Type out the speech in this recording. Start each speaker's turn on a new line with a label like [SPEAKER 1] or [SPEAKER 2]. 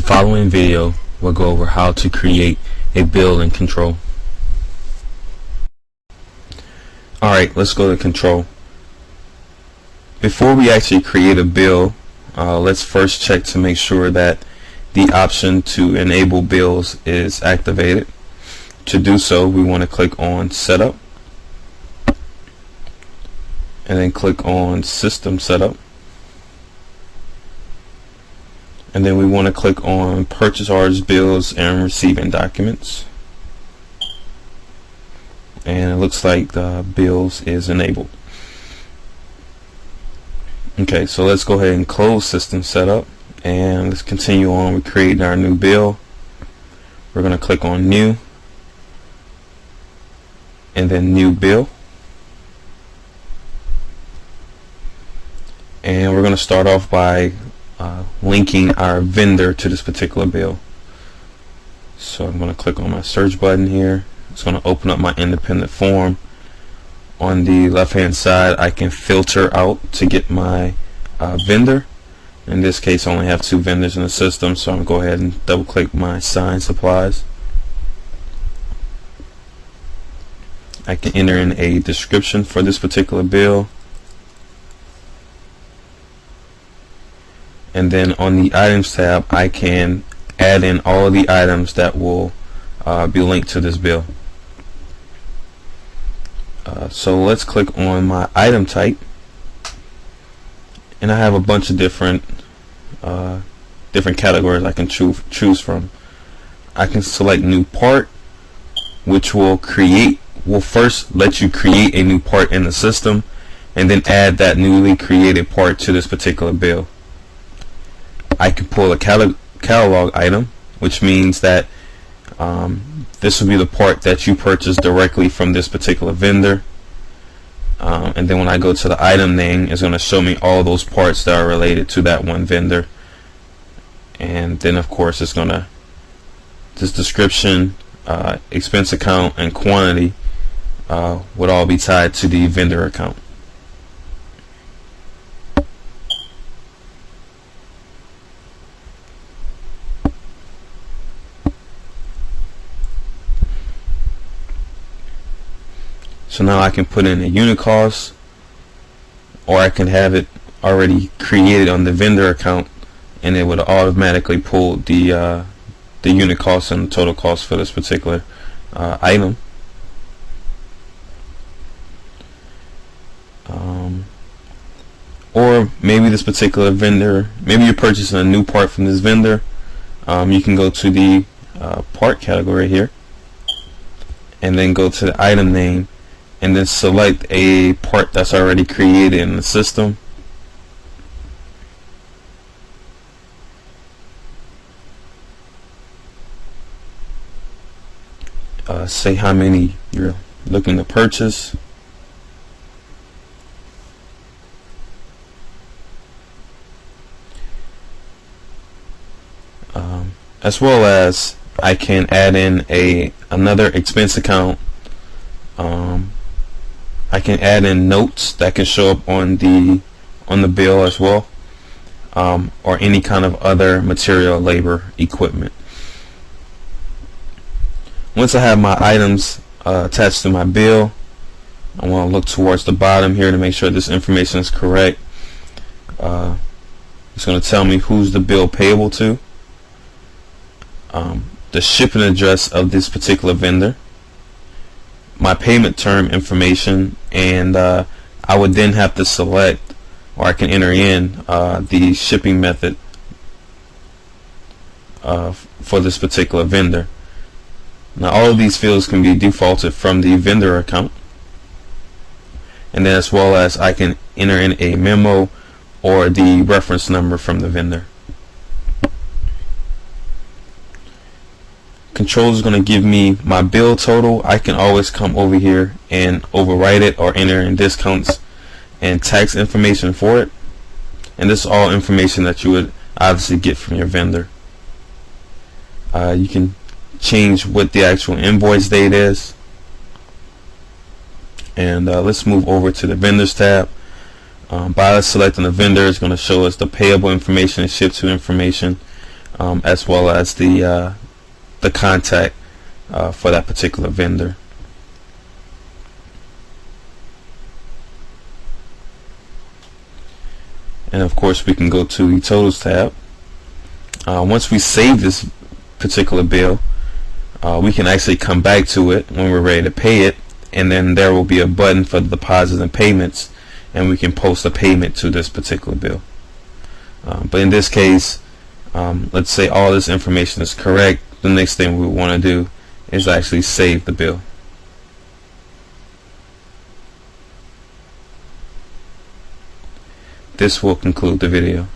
[SPEAKER 1] following video, we'll go over how to create a bill in Control. Alright, let's go to Control. Before we actually create a bill, let's first check to make sure that the option to enable bills is activated. To do so, we want to click on Setup and then click on System Setup, and then we want to click on Purchase Orders, Bills, and Receiving Documents, and it looks like the bills is enabled. Okay, so let's go ahead and close System Setup and let's continue on with creating our new bill. We're going to click on New and then New Bill, and we're going to start off by linking our vendor to this particular bill. So I'm going to click on my search button here. It's going to open up my independent form. On the left hand side, I can filter out to get my vendor. In this case, I only have 2 vendors in the system, so I'm going to go ahead and double click my sign supplies. I can enter in a description for this particular bill, and then on the items tab I can add in all of the items that will be linked to this bill. So let's click on my item type, and I have a bunch of different categories I can choose from. I can select new part, which will first let you create a new part in the system and then add that newly created part to this particular bill. I can pull a catalog item, which means that this will be the part that you purchased directly from this particular vendor, and then when I go to the item name, it's going to show me all those parts that are related to that one vendor. And then of course it's going to, this description, expense account, and quantity would all be tied to the vendor account. So now I can put in a unit cost, or I can have it already created on the vendor account, and it would automatically pull the unit cost and the total cost for this particular item. Or maybe this particular vendor, maybe you're purchasing a new part from this vendor. You can go to the part category here and then go to the item name and then select a part that's already created in the system. Say how many you're looking to purchase. As well as I can add in another expense account. I can add in notes that can show up on the bill as well, or any kind of other material, labor, equipment. Once I have my items attached to my bill, I want to look towards the bottom here to make sure this information is correct. It's going to tell me who's the bill payable to, the shipping address of this particular vendor, my payment term information, and I would then have to select, or I can enter in the shipping method for this particular vendor. Now all of these fields can be defaulted from the vendor account, and then as well as I can enter in a memo or the reference number from the vendor. Control is going to give me my bill total. I can always come over here and overwrite it or enter in discounts and tax information for it, and this is all information that you would obviously get from your vendor. You can change what the actual invoice date is, and let's move over to the vendors tab. By selecting the vendor, it's going to show us the payable information and ship to information. as well as the contact for that particular vendor. And of course we can go to the totals tab. Once we save this particular bill, we can actually come back to it when we're ready to pay it, and then there will be a button for the deposits and payments, and we can post a payment to this particular bill. But in this case, let's say all this information is correct. The next thing we want to do is actually save the bill. This will conclude the video.